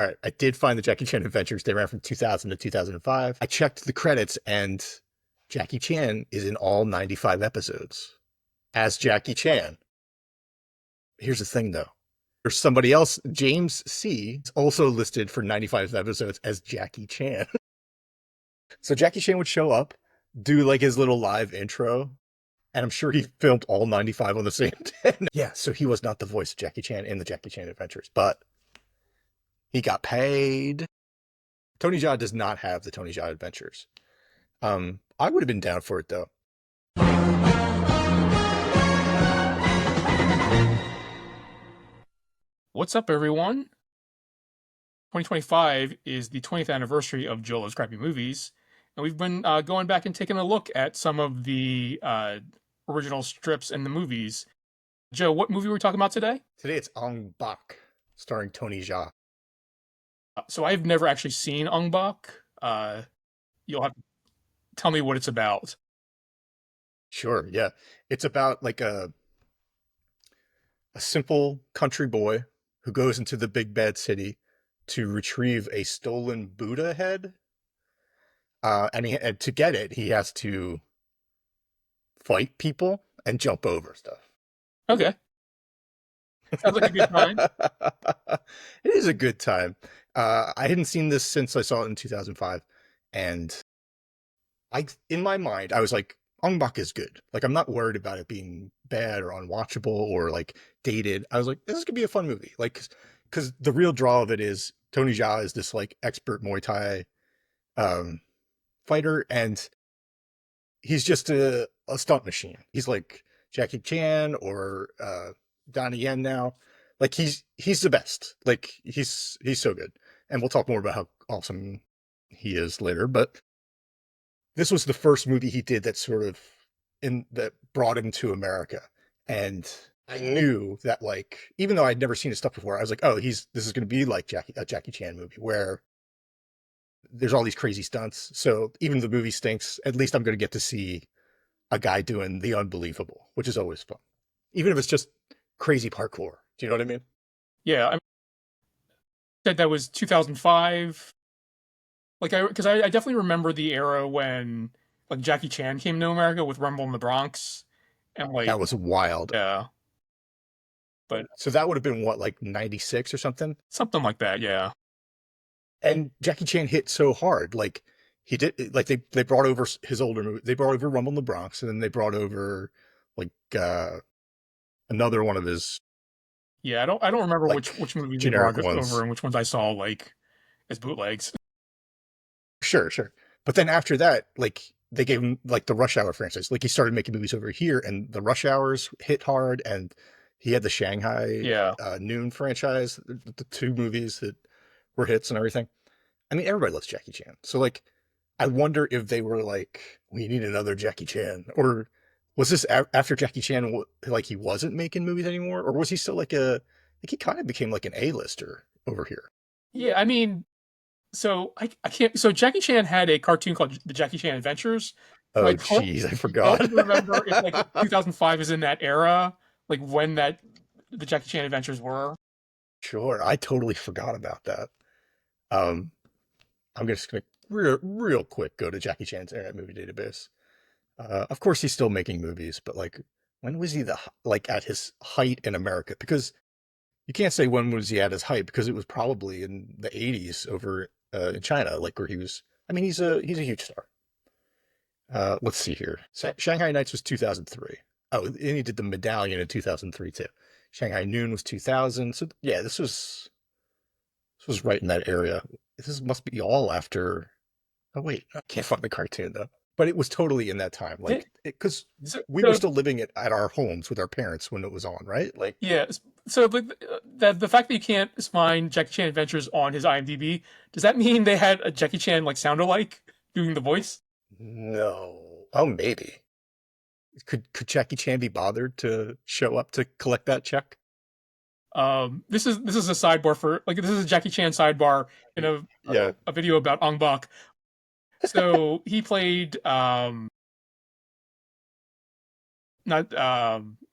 All right, I did find the Jackie Chan Adventures. They ran from 2000 to 2005. I checked the credits, and Jackie Chan is in all 95 episodes as Jackie Chan. Here's the thing, though. There's somebody else, James C, is also listed for 95 episodes as Jackie Chan. So Jackie Chan would show up, do like his little live intro, and I'm sure he filmed all 95 on the same day. Yeah, so he was not the voice of Jackie Chan in the Jackie Chan Adventures, but he got paid. Tony Jaa does not have the Tony Jaa Adventures. I would have been down for it though. What's up, everyone? 2025 is the 20th anniversary of Jolo's Crappy Movies, and we've been going back and taking a look at some of the original strips and the movies. Joe, what movie are we talking about today? Today it's Ong Bak, starring Tony Jaa. So I've never actually seen Ong Bak. You'll have to tell me what it's about. Sure, yeah. It's about like a simple country boy who goes into the big bad city to retrieve a stolen Buddha head. And to get it, he has to fight people and jump over stuff. Okay. Sounds like a good time. It is a good time. I hadn't seen this since I saw it in 2005, and in my mind, I was like, Ong Bak is good. Like, I'm not worried about it being bad or unwatchable or like dated. I was like, this is gonna be a fun movie. Like, because the real draw of it is Tony Jaa is this like expert Muay Thai fighter, and he's just a stunt machine. He's like Jackie Chan or Donnie Yen now. Like he's the best. Like he's so good. And we'll talk more about how awesome he is later. But this was the first movie he did that that brought him to America. And I knew that, like, even though I'd never seen his stuff before, I was like, oh, this is going to be like a Jackie Chan movie where there's all these crazy stunts. So even if the movie stinks, at least I'm going to get to see a guy doing the unbelievable, which is always fun, even if it's just crazy parkour. Do you know what I mean? Yeah, I said that was 2005. Because I definitely remember the era when like Jackie Chan came to America with Rumble in the Bronx, and like That was wild. yeah, but So that would have been what, like 96 or something? something like that, yeah. And Jackie Chan hit so hard. Like he did, like they brought over his older movie. They brought over Rumble in the Bronx, and then they brought over like another one of his Yeah, I don't remember like which movies they generic brought ones. over and which ones I saw like as bootlegs. Sure, sure. But then after that, like they gave him like the Rush Hour franchise. Like he started making movies over here, and the Rush Hours hit hard, and he had the Shanghai Yeah. Noon franchise, the two movies that were hits and everything. I mean, everybody loves Jackie Chan. So like, I wonder if they were like, we need another Jackie Chan, or was this after Jackie Chan like he wasn't making movies anymore, or was he still like he kind of became like an A-lister over here? Yeah, I mean, so I can't. So Jackie Chan had a cartoon called The Jackie Chan Adventures. So Oh, geez, I forgot. don't remember if like 2005 is in that era, like when the Jackie Chan Adventures were. Sure, I totally forgot about that. Um, I'm just gonna real quick go to Jackie Chan's Internet Movie Database. Of course, he's still making movies, but like, when was he like at his height in America? Because you can't say when was he at his height, because it was probably in the 80s over in China, like where he was. I mean, he's a huge star. Let's see here. Shanghai Nights was 2003. Oh, and he did the Medallion in 2003 too. Shanghai Noon was 2000. So yeah, this was right in that area. This must be all after. Oh wait, I can't find the cartoon though. But it was totally in that time, Yeah, like because So, we were so still living it at our homes with our parents when it was on, right? Like, yeah, so the fact that you can't find Jackie Chan Adventures on his IMDb, does that mean they had a Jackie Chan like sound alike doing the voice? no, oh maybe could Jackie Chan be bothered to show up to collect that check? This is a sidebar for like this is a Jackie Chan sidebar in Yeah, a video about Ong Bak. So he played not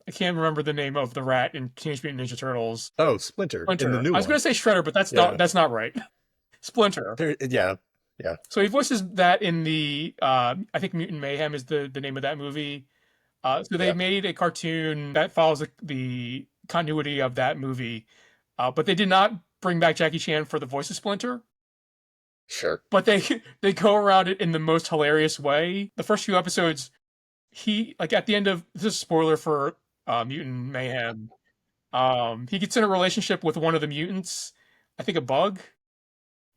I can't remember the name of the rat in Teenage Mutant Ninja Turtles. Oh, Splinter in the Splinter. new I was one. gonna say Shredder, but Yeah. that's not right. Splinter. There, yeah. Yeah. So he voices that in the I think Mutant Mayhem is the name of that movie. So they Yeah. made a cartoon that follows the continuity of that movie, but they did not bring back Jackie Chan for the voice of Splinter. Sure. But they they go around it in the most hilarious way. The first few episodes, he like at the end of this is a spoiler for Mutant Mayhem. He gets in a relationship with one of the mutants, I think a bug.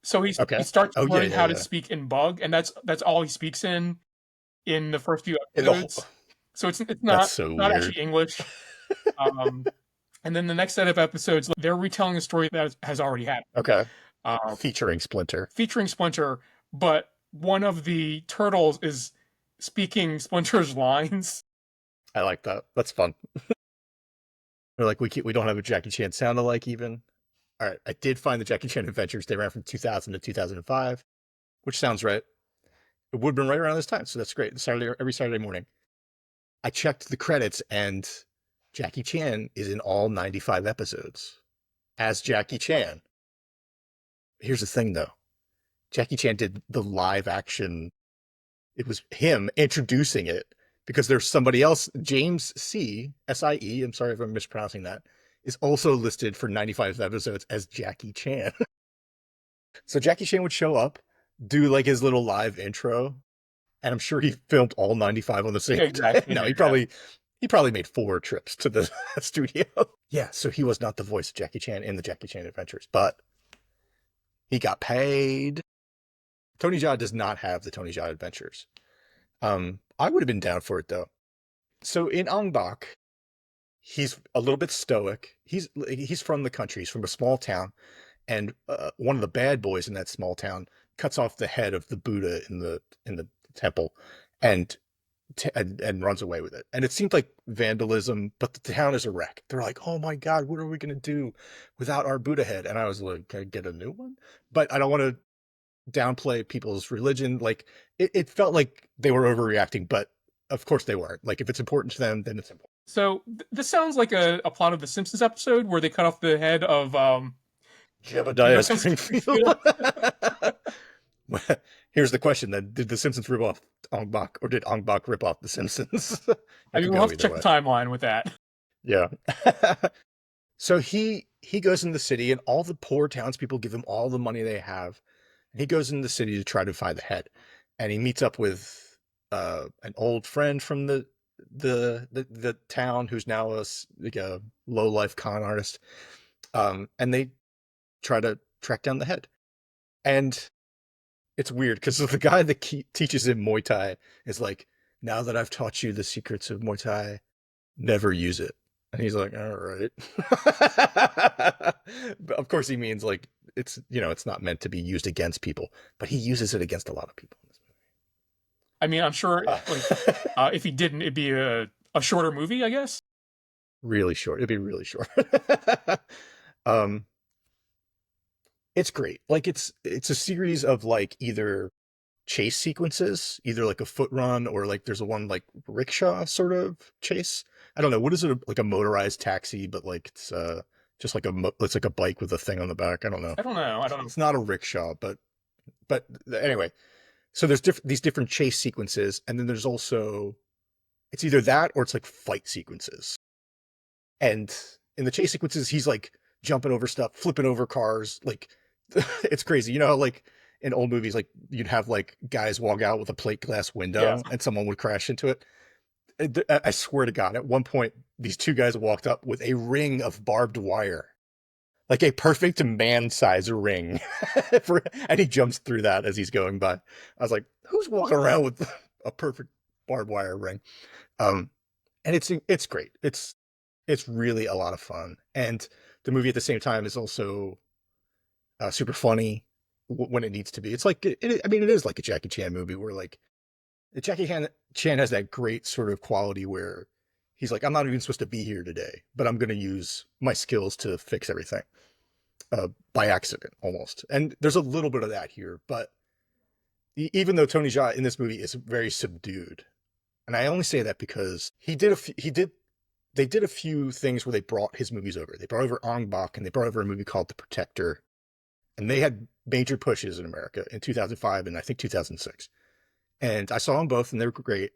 So he Okay. starts Oh yeah, learning yeah, how to yeah. speak in bug, and that's all he speaks in the first few In the whole, episodes. So it's that's so not weird. actually English. Um, and then the next set of episodes, they're retelling a story that has already happened, Okay. um, Featuring Splinter. featuring Splinter, but one of the turtles is speaking Splinter's lines. I like that. That's fun. They're like, we don't have a Jackie Chan sound alike even. All right, I did find the Jackie Chan Adventures. They ran from 2000 to 2005, which sounds right. It would have been right around this time, so that's great. Every Saturday morning. I checked the credits, and Jackie Chan is in all 95 episodes as Jackie Chan. Here's the thing, though. Jackie Chan did the live action. It was him introducing it because there's somebody else, James C. Sie. I'm sorry if I'm mispronouncing that. Is also listed for 95 episodes as Jackie Chan. So Jackie Chan would show up, do like his little live intro, and I'm sure he filmed all 95 on the same day. Exactly. No, Yeah. he probably made 4 trips to the studio. Yeah, so he was not the voice of Jackie Chan in the Jackie Chan Adventures, but he got paid. Tony Jaa does not have the Tony Jaa Adventures. I would have been down for it though. So in Ong Bak, he's a little bit stoic. He's from the country. He's from a small town, and one of the bad boys in that small town cuts off the head of the Buddha in the temple, and and runs away with it. And it seemed like vandalism, but the town is a wreck. They're like, "Oh my God, what are we gonna do without our Buddha head?" And I was like, "Can I get a new one?" But I don't want to downplay people's religion. Like it felt like they were overreacting, but of course they weren't. Like if it's important to them, then it's important. So this sounds like a plot of the Simpsons episode where they cut off the head of Jebediah Jebediah Springfield. Springfield. Here's the question then. Did the Simpsons rip off Ong Bak, or did Ong Bak rip off the Simpsons? I It mean, could we'll have go to either check the way. timeline with that. Yeah. So he goes in the city, and all the poor townspeople give him all the money they have. And he goes in the city to try to find the head. And he meets up with an old friend from the town who's now like a low life con artist. And they try to track down the head. And it's weird because the guy that teaches him Muay Thai is like, now that I've taught you the secrets of Muay Thai, never use it. And he's like, all right. But of course he means like it's not meant to be used against people, but he uses it against a lot of people in this I mean, I'm sure like movie. if he didn't, it'd be a shorter movie, I guess. Really short. It'd be really short. um it's great. Like it's a series of like either chase sequences, either like a foot run or like there's a one like rickshaw sort of chase. I don't know. What is it, like a motorized taxi, but like it's just like it's like a bike with a thing on the back. I don't know. I don't know. I don't know. It's not a rickshaw, but anyway. So there's these different chase sequences, and then there's also it's either that or it's like fight sequences. And in the chase sequences, he's like jumping over stuff, flipping over cars. Like it's crazy. You know how like in old movies, like you'd have like guys walk out with a plate glass Yeah. window and someone would crash into it. I swear to God, at one point, these two guys walked up with a ring of barbed wire, like a perfect man-size ring. And he jumps through that as he's going by. I was like, who's walking around with a perfect barbed wire ring? Um, and it's great. It's really a lot of fun. And the movie at the same time is also super funny when it needs to be. It's like I mean, it is like a Jackie Chan movie where like Chan has that great sort of quality where he's like, I'm not even supposed to be here today, but I'm going to use my skills to fix everything by accident almost. And there's a little bit of that here, but even though Tony Jaa in this movie is very subdued, and I only say that because he did they did a few things where they brought his movies over. They brought over Ong Bak and they brought over a movie called The Protector, and they had major pushes in America in 2005 and I think 2006. And I saw them both, and they were great.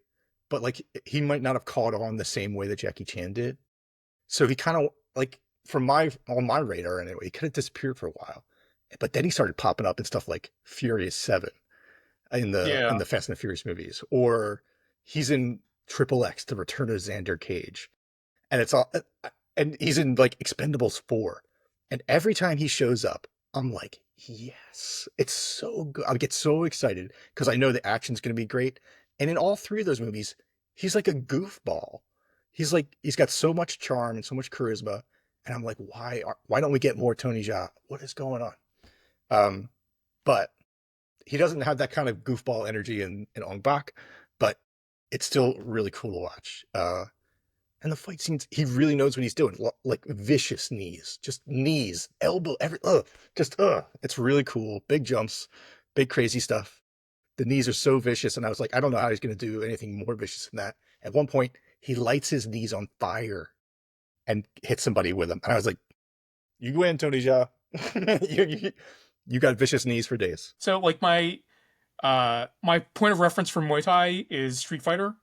But like, he might not have caught on the same way that Jackie Chan did. So he kind of like, from my on my radar anyway, he kind of disappeared for a while. But then he started popping up in stuff like Furious 7 in Yeah. the Fast and the Furious movies, or he's in Triple X, The Return of Xander Cage, and it's all, and he's in like Expendables 4, and every time he shows up, I'm like, yes, it's so good. I get so excited because I know the action's going to be great, and in all three of those movies, he's like a goofball. He's got so much charm and so much charisma, and I'm like, why don't we get more Tony Jaa? What is going on? Um, but he doesn't have that kind of goofball energy in Ong Bak, but it's still really cool to watch. And the fight scenes, he really knows what he's doing. Like vicious knees, just knees, elbow, it's really cool. Big jumps, big crazy stuff. The knees are so vicious, and I was like, I don't know how he's going to do anything more vicious than that. At one point, he lights his knees on fire and hits somebody with them, and I was like, "You win, Tony Jaa. you got vicious knees for days." So like my point of reference for Muay Thai is Street Fighter.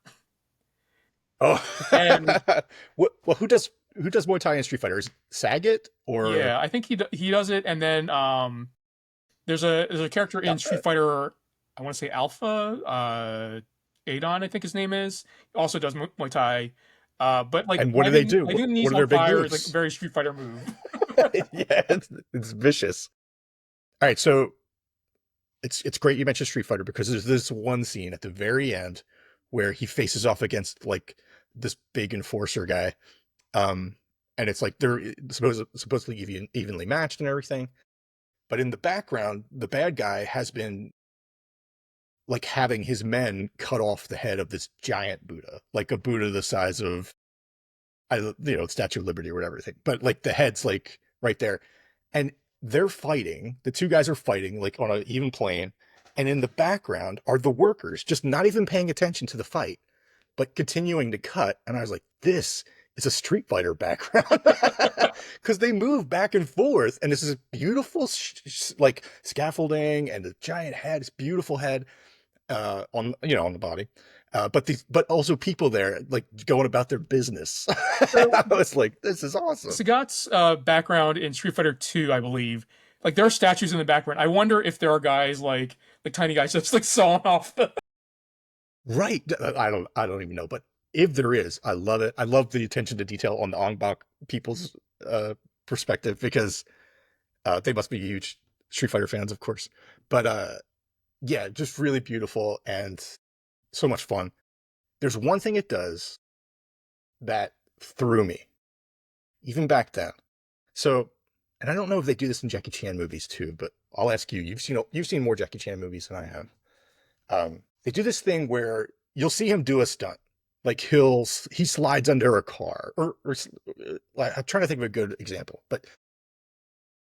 Oh, And well, who does Muay Thai and Street Fighter? Is Saget or yeah, I think he does it. And then there's a character in uh, Street Fighter, I want to say Alpha, Adon, I think his name is. He also does Muay Thai. But like and what do they do? lighting What knees are on their big fire is like a moves? very Street Fighter move. Yeah, it's vicious. All right, so it's great you mentioned Street Fighter because there's this one scene at the very end where he faces off against like this big enforcer guy, um, and it's like they're supposedly evenly matched and everything. But in the background, the bad guy has been like having his men cut off the head of this giant Buddha, like a Buddha the size of Statue of Liberty or whatever. But like the head's like right there, and they're fighting. The two guys are fighting like on an even plane, and in the background are the workers, just not even paying attention to the fight, but continuing to cut. And I was like, this is a Street Fighter background because they move back and forth, and this is beautiful like scaffolding and the giant head, this beautiful head on the body, but also people there like going about their business. So I was like, this is awesome. Sagat's background in Street Fighter 2, I believe, like there are statues in the background. I wonder if there are guys like tiny guys just like sawing off the. Right? I don't even know, but if there is, I love it. I love the attention to detail on the Ong Bak people's perspective because they must be huge Street Fighter fans, of course. But yeah, just really beautiful and so much fun. There's one thing it does that threw me even back then. So, and I don't know if they do this in Jackie Chan movies too, but I'll ask you. You've seen more Jackie Chan movies than I have. They do this thing where you'll see him do a stunt, like he slides under a car, or I'm trying to think of a good example, but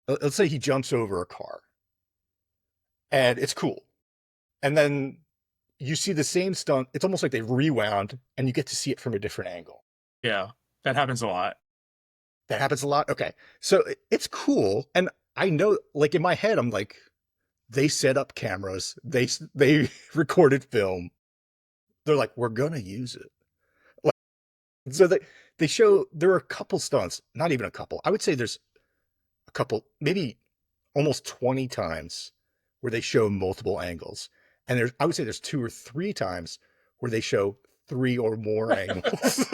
let's say he jumps over a car, and it's cool, and then you see the same stunt. It's almost like they rewound, and you get to see it from a different angle. Yeah, that happens a lot. That happens a lot. Okay, so it's cool, and I know, like in my head, I'm like, they set up cameras, they recorded film. They're like, we're gonna use it. Like, so they show there are a couple stunts, not even a couple. I would say there's a couple, maybe almost 20 times where they show multiple angles, and I would say there's 2 or 3 times where they show 3 or more angles.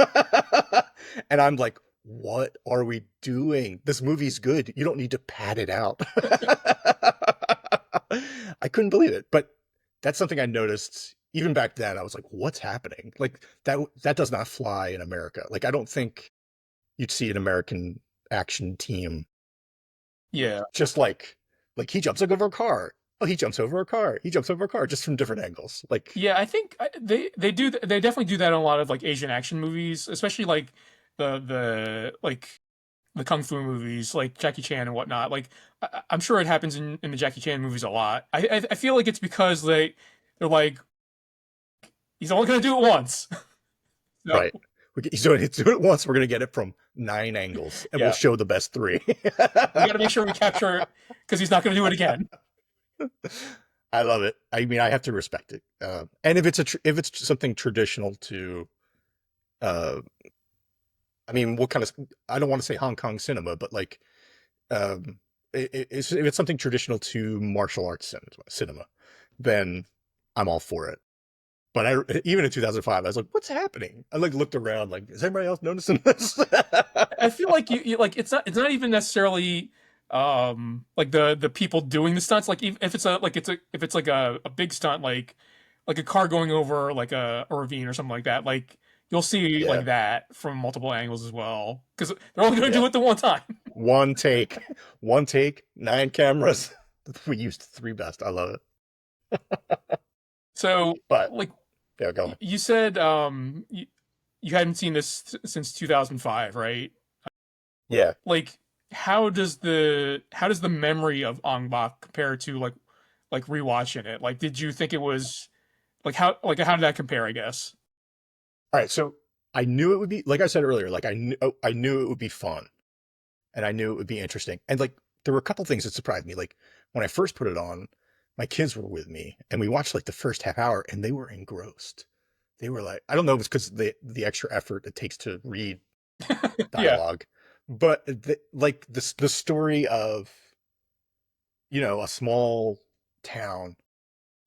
And I'm like, what are we doing? This movie's good. You don't need to pad it out. I couldn't believe it, but that's something I noticed even back then. I was like, what's happening? Like that does not fly in America. Like I don't think you'd see an American action team Yeah, just like he jumps over a car. Oh, he jumps over a car. He jumps over a car just from different angles. Like, yeah. I think they definitely do that in a lot of like Asian action movies, especially like the kung fu movies, like Jackie Chan and whatnot. Like I'm sure it happens in the Jackie Chan movies a lot. I feel like it's because they're like he's only gonna do it once. So right. He's doing it once. We're gonna get it from 9 angles, and we'll Yeah, show the best three. we got to make sure we capture it because he's not going to do it again. I love it. I mean, I have to respect it. And if it's something traditional to, uh, I mean, what kind of, I don't want to say Hong Kong cinema, but like, if it's something traditional to martial arts cinema, then I'm all for it. But even in 2005, I was like, "What's happening?" I like looked around, like, "Is anybody else noticing this?" I feel like you like it's not even necessarily like the people doing the stunts. Like if it's a like it's a if it's like a big stunt like a car going over like a ravine or something like that, like you'll see Yeah, like that from multiple angles as well because they're only going to yeah. do it the one time. One take, one take, 9 cameras. We used three best. I love it. So But like yeah, go on. you said you hadn't seen this since 2005, right? Yeah. Like how does the memory of Ong Bak compare to like rewatching it? Like did you think it was like how did that compare, I guess? All right. So I knew it would be, like I said earlier, like I knew it would be fun, and I knew it would be interesting. And like there were a couple things that surprised me. Like when I first put it on, my kids were with me, and we watched like the first half hour, and they were engrossed. They were like, I don't know if it's because the extra effort it takes to read Yeah. dialogue, but like the story of a small town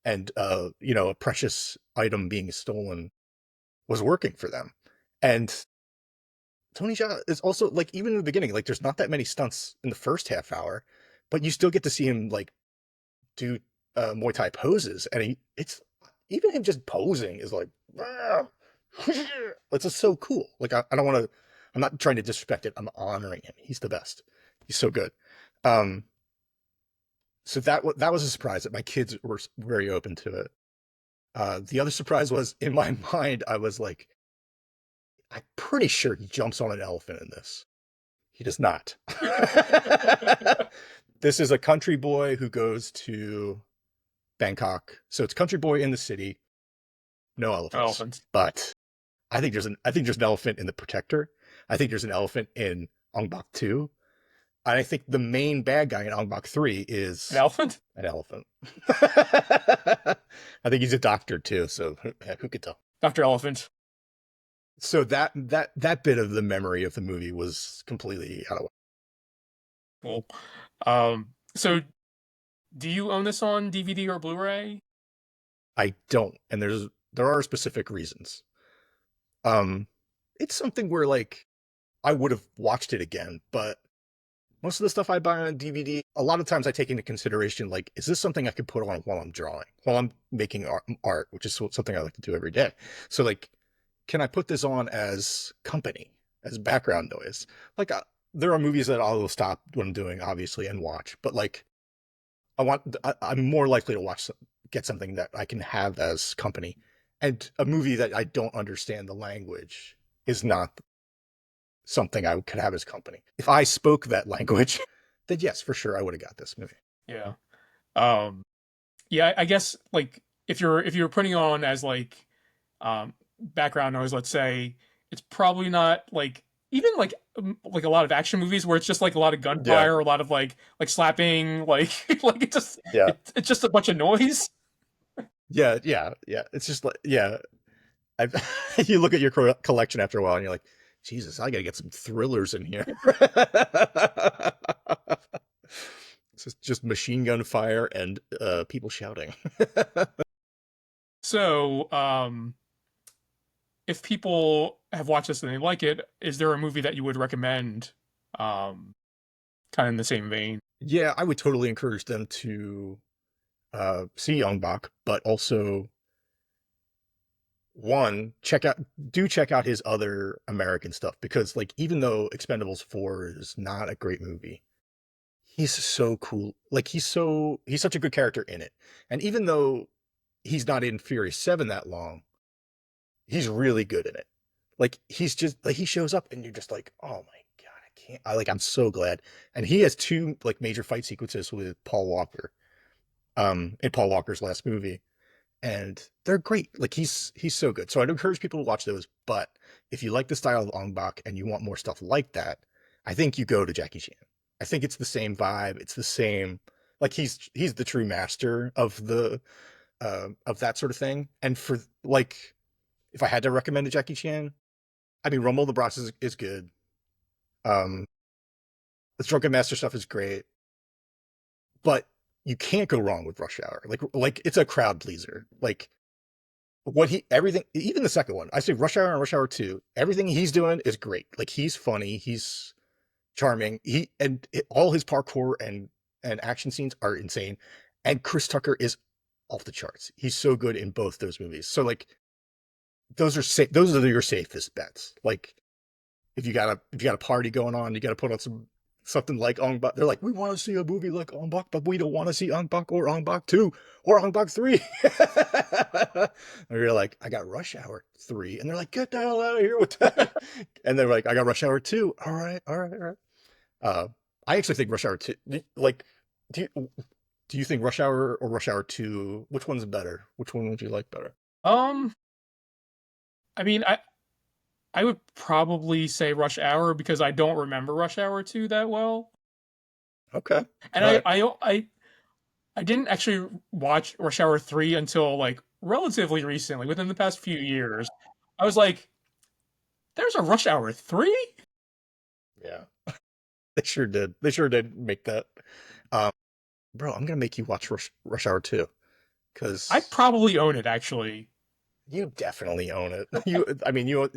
and a precious item being stolen was working for them. And Tony Jaa is also like, even in the beginning, like there's not that many stunts in the first half hour, but you still get to see him like do Muay Thai poses, and it's even him just posing is like, "Ah." It's just so cool. Like I don't want to. I'm not trying to disrespect it. I'm honoring him. He's the best. He's so good. Um, so that was a surprise that my kids were very open to it. The other surprise was in my mind. I was like, I'm pretty sure he jumps on an elephant in this. He does not. This is a country boy who goes to Bangkok. So it's country boy in the city, no elephants. Elephants. But I think there's an elephant in the Protector. I think there's an elephant in Ong Bak 2. And I think the main bad guy in Ong Bak 3 An is elephant? an elephant. I think he's a doctor too, so who could tell? Dr. Elephant. So that bit of the memory of the movie was completely out of. Cool. So do you own this on DVD or Blu-ray? I don't, and there are specific reasons. Um, it's something where like I would have watched it again, but most of the stuff I buy on DVD, a lot of times I take into consideration like, is this something I could put on while I'm drawing, while I'm making art, which is something I like to do every day. So like, can I put this on as company, as background noise? Like, there are movies that I'll stop what I'm doing, obviously, and watch, but like, I'm more likely to get something that I can have as company. And a movie that I don't understand the language is not something I could have as company. If I spoke that language, then yes, for sure I would have got this movie. Yeah. Um yeah, I guess like if you're putting on as background noise, let's say, it's probably not like even like a lot of action movies where it's just like a lot of Yeah, gunfire or a lot of like slapping, like like yeah, it's just a bunch of noise. yeah, yeah, yeah. It's just like, yeah. I, you look at your collection after a while and you're like, Jesus, I gotta get some thrillers in here. It's just machine gun fire and people shouting. So, if people have watched this and they like it, is there a movie that you would recommend, um, kind of in the same vein? Yeah, I would totally encourage them to see Ong Bak, but also one check out his other American stuff, because like even though Expendables 4 is not a great movie, he's so cool. Like he's such a good character in it. And even though he's not in Fury 7 that long, he's really good in it. Like he's just like he shows up and you're just like, "Oh my God, I can't." I'm so glad. And he has two like major fight sequences with Paul Walker in Paul Walker's last movie. and they're great. Like he's so good. So I'd encourage people to watch those. But if you like the style of Ong Bak and you want more stuff like that, I think you go to Jackie Chan. I think it's the same vibe. It's the same. Like he's the true master of that sort of thing. And for like, if I had to recommend a Jackie Chan, I mean, Rumble in the Bronx is good. Um, the Drunken Master stuff is great, but you can't go wrong with Rush Hour. Like it's a crowd pleaser. Like what he everything even the second one. I say Rush Hour and Rush Hour 2. Everything he's doing is great. Like he's funny, he's charming. All his parkour and action scenes are insane. And Chris Tucker is off the charts. He's so good in both those movies. So like those are safe. Those are your safest bets. Like if you got a party going on, you got to put on something like Ong Bak. They're like, we want to see a movie like Ong Bak, but we don't want to see Ong Bak or Ong Bak 2 or Ong Bak 3. And you're like, I got Rush Hour 3, and they're like, get the hell out of here with that. And they're like, I got Rush Hour 2. All right, all right, all right. Uh, I actually think Rush Hour 2. Like, do you think Rush Hour or Rush Hour 2? Which one's better? Which one would you like better? Um, I mean, I would probably say Rush Hour because I don't remember Rush Hour 2 that well. Okay, And all right. I didn't actually watch Rush Hour 3 until like relatively recently, within the past few years. I was like, there's a Rush Hour 3? Yeah, they sure did. They sure did make that. Um, Bro, I'm gonna make you watch Rush Hour 2 I because probably own it actually. you definitely own it. I mean, you have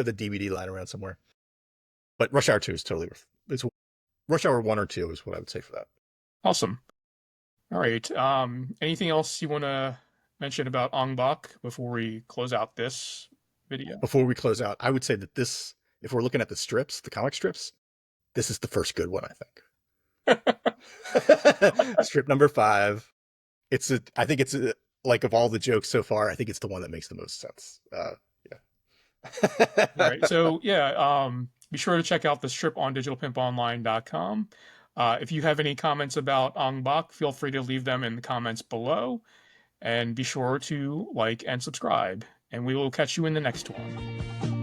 the DVD lying around somewhere. But Rush Hour 2 is totally worth. It's Rush Hour 1 or 2 is what I would say for that. Awesome. All right. Anything else you want to mention about Ong Bak before we close out this video? Before we close out, I would say that this, if we're looking at the strips, the comic strips, this is the first good one, I think. Strip number 5. I think like of all the jokes so far, I think it's the one that makes the most sense. All right. Yeah. So yeah, be sure to check out the strip on digitalpimponline.com. If you have any comments about Ong Bak, feel free to leave them in the comments below. And be sure to like and subscribe. And we will catch you in the next one.